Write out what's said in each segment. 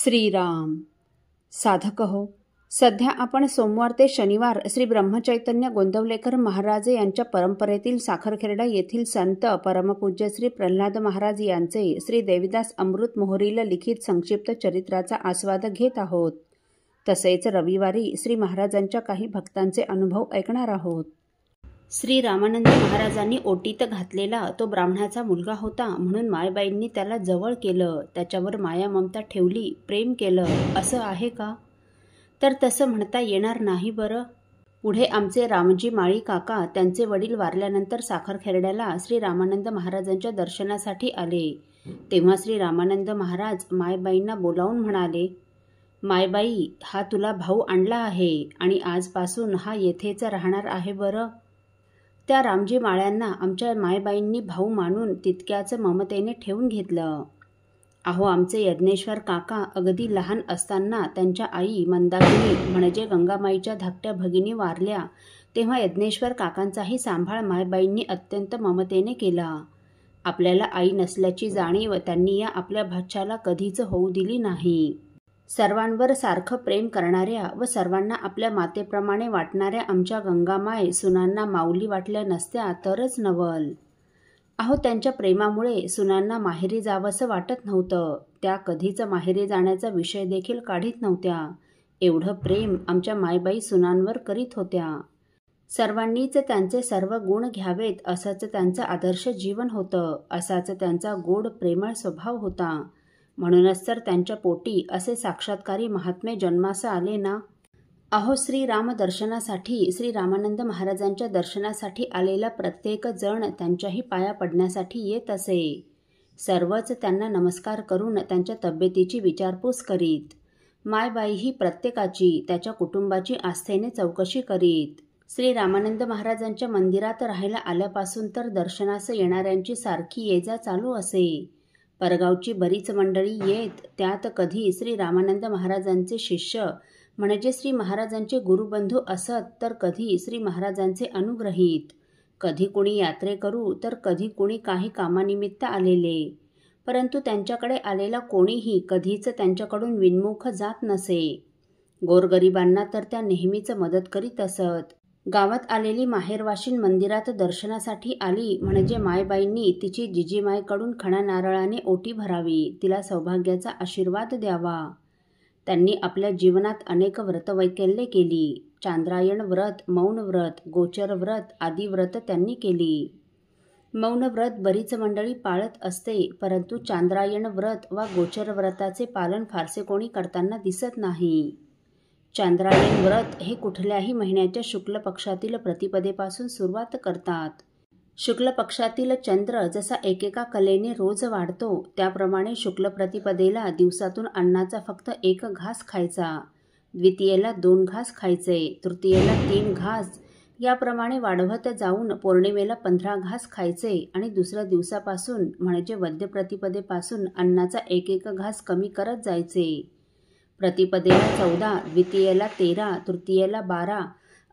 श्रीराम. साधक हो, सध्या आपण सोमवार ते शनिवार श्री ब्रह्मचैतन्य गोंदवलेकर महाराज यांच्या परंपरेतील साखरखेर्डा येथील संत परमपूज्य श्री प्रल्हाद महाराज यांचे श्री देवीदास अमृत मोहरील लिखित संक्षिप्त चरित्राचा आस्वाद घेत आहोत. तसेच रविवारी श्री महाराजांच्या काही भक्तांचे अनुभव ऐकणार आहोत. श्री रामानंद महाराजांनी ओटीत घातलेला तो ब्राह्मणाचा मुलगा होता म्हणून मायबाईंनी त्याला जवळ केलं, त्याच्यावर माया ममता ठेवली, प्रेम केलं, असं आहे का? तर तसं म्हणता येणार नाही बरं. पुढे आमचे रामजी माळी काका त्यांचे वडील वारल्यानंतर साखरखेर्ड्याला श्री रामानंद महाराजांच्या दर्शनासाठी आले. तेव्हा श्री रामानंद महाराज मायबाईंना बोलावून म्हणाले, मायबाई, हा तुला भाऊ आणला आहे आणि आजपासून हा येथेच राहणार आहे बरं. त्या रामजी माळ्यांना आमच्या मायबाईंनी भाऊ मानून तितक्याच ममतेने ठेवून घेतलं. अहो, आमचे यज्ञेश्वर काका अगदी लहान असताना त्यांच्या आई मंदाकिनी म्हणजे गंगामाईच्या धाकट्या भगिनी वारल्या, तेव्हा यज्ञेश्वर काकांचाही सांभाळ मायबाईंनी अत्यंत ममतेने केला. आपल्याला आई नसल्याची जाणीव त्यांनी या आपल्या भाच्याला कधीच होऊ दिली नाही. सर्वांवर सारखं प्रेम करणाऱ्या व सर्वांना आपल्या मातेप्रमाणे वाटणाऱ्या आमच्या गंगामाय सुनांना माऊली वाटल्या नसत्या तरच नवल. अहो, त्यांच्या प्रेमामुळे सुनांना माहेरी जावंसं वाटत नव्हतं. त्या कधीच माहेरी जाण्याचा विषय देखील काढीत नव्हत्या. एवढं प्रेम आमच्या मायबाई सुनांवर करीत होत्या. सर्वांनीच त्यांचे सर्व गुण घ्यावेत असंच त्यांचं आदर्श जीवन होतं. असाच त्यांचा गोड प्रेमळ स्वभाव होता. म्हणूनच तर त्यांच्या पोटी असे साक्षात्कारी महात्मे जन्मास आले ना. अहो, श्रीराम दर्शनासाठी श्री रामानंद महाराजांच्या दर्शनासाठी आलेला प्रत्येक जण त्यांच्याही पाया पडण्यासाठी येत असे. सर्वच त्यांना नमस्कार करून त्यांच्या तब्येतीची विचारपूस करीत. मायबाईही प्रत्येकाची त्याच्या कुटुंबाची आस्थेने चौकशी करीत. श्री रामानंद महाराजांच्या मंदिरात राहायला आल्यापासून तर दर्शनास येणाऱ्यांची सारखी ये जा चालू असे. परगावची बरीच मंडळी येत, त्यात कधी श्री रामानंद महाराजांचे शिष्य म्हणजे श्री महाराजांचे गुरुबंधू असत, तर कधी श्री महाराजांचे अनुग्रहीत, कधी कुणी यात्रेकरू तर कधी कुणी काही कामानिमित्त आलेले. परंतु त्यांच्याकडे आलेला कोणीही कधीच त्यांच्याकडून विनमुख जात नसे. गोरगरिबांना तर त्या नेहमीच मदत करीत असत. गावात आलेली माहेरवाशीन मंदिरात दर्शनासाठी आली म्हणजे मायबाईंनी तिची जिजीमायकडून खणा नारळाने ओटी भरावी, तिला सौभाग्याचा आशीर्वाद द्यावा. त्यांनी आपल्या जीवनात अनेक व्रतवैकल्ये केली. चांद्रायण व्रत, मौन व्रत, गोचर व्रत आदी व्रत त्यांनी केली. मौन व्रत बरीच मंडळी पाळत असते, परंतु चांद्रायण व्रत वा गोचर व्रताचे पालन फारसे कोणी करताना दिसत नाही. चांद्रायण व्रत हे कुठल्याही महिन्याच्या शुक्ल पक्षातील प्रतिपदेपासून सुरुवात करतात. शुक्ल पक्षातील चंद्र जसा एकेका कलेने रोज वाढतो, त्याप्रमाणे शुक्ल प्रतिपदेला दिवसातून अन्नाचा फक्त 1 घास खायचा, द्वितीयेला 2 घास खायचे, तृतीयेला 3 घास, याप्रमाणे वाढवत जाऊन पौर्णिमेला 15 घास खायचे आणि दुसऱ्या दिवसापासून म्हणजे वद्य प्रतिपदेपासून अन्नाचा 1 घास कमी करत जायचे. प्रतिपदेला 14, द्वितीयेला 13, तृतीयेला 12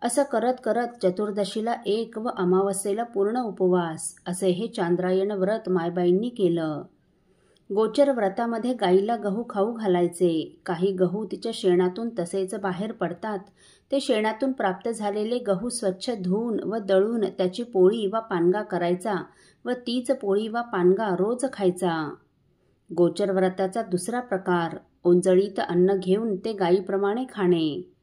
असं करत करत चतुर्दशीला 1 व अमावस्येला पूर्ण उपवास, असे हे चांद्रायण व्रत मायबाईंनी केलं. गोचर व्रतामध्ये गाईला गहू खाऊ घालायचे. काही गहू तिच्या शेणातून तसेच बाहेर पडतात. ते शेणातून प्राप्त झालेले गहू स्वच्छ धुवून व दळून त्याची पोळी वा पानगा करायचा व तीच पोळी वा पानगा रोज खायचा. गोचर व्रताचा दुसरा प्रकार, ओंजळीत अन्न घेऊन ते गायीप्रमाणे खाणे.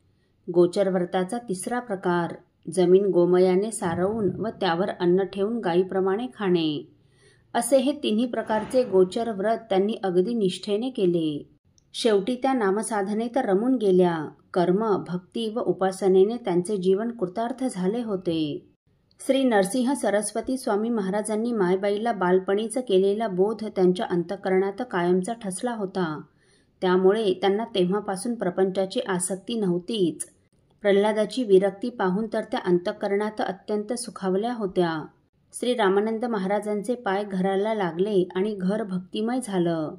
गोचर व्रताचा तिसरा प्रकार, जमीन गोमयाने सारवून व त्यावर अन्न ठेवून गायीप्रमाणे खाणे. असे हे तिन्ही प्रकारचे गोचर व्रत त्यांनी अगदी निष्ठेने केले. शेवटी त्या नामसाधनेत रमून गेल्या. कर्म, भक्ती व उपासनेने त्यांचे जीवन कृतार्थ झाले होते. श्री नरसिंह सरस्वती स्वामी महाराजांनी मायबाईला बालपणीच केलेला बोध त्यांच्या अंतःकरणात कायमचा ठसला होता. त्यामुळे त्यांना तेव्हापासून प्रपंचाची आसक्ती नव्हतीच. प्रल्हादाची विरक्ती पाहून तर त्या अंतःकरणात अत्यंत सुखावल्या होत्या. श्री रामानंद महाराजांचे पाय घराला लागले आणि घर भक्तिमय झालं.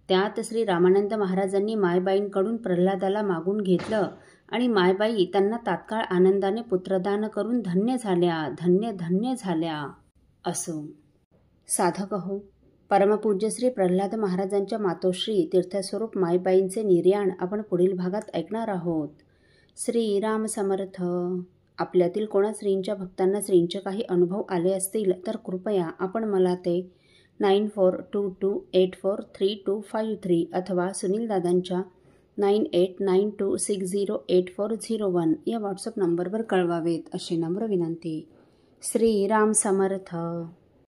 त्यात श्री रामानंद महाराजांनी मायबाईंकडून प्रल्हादाला मागून घेतलं आणि मायबाई त्यांना तात्काळ आनंदाने पुत्रदान करून धन्य झाल्या, धन्य धन्य झाल्या. असो साधक हो, परमपूज्य श्री प्रल्हाद महाराजांच्या मातोश्री तीर्थस्वरूप मायबाईंचे निर्याण आपण पुढील भागात ऐकणार आहोत. श्री राम समर्थ. आपल्यातील कोणा श्रींच्या भक्तांना श्रींचे काही अनुभव आले असतील तर कृपया आपण मला ते 9422843253 अथवा सुनील दादांच्या 9892608401 या व्हॉट्सअप नंबरवर कळवावेत अशी नम्र विनंती. श्री राम समर्थ.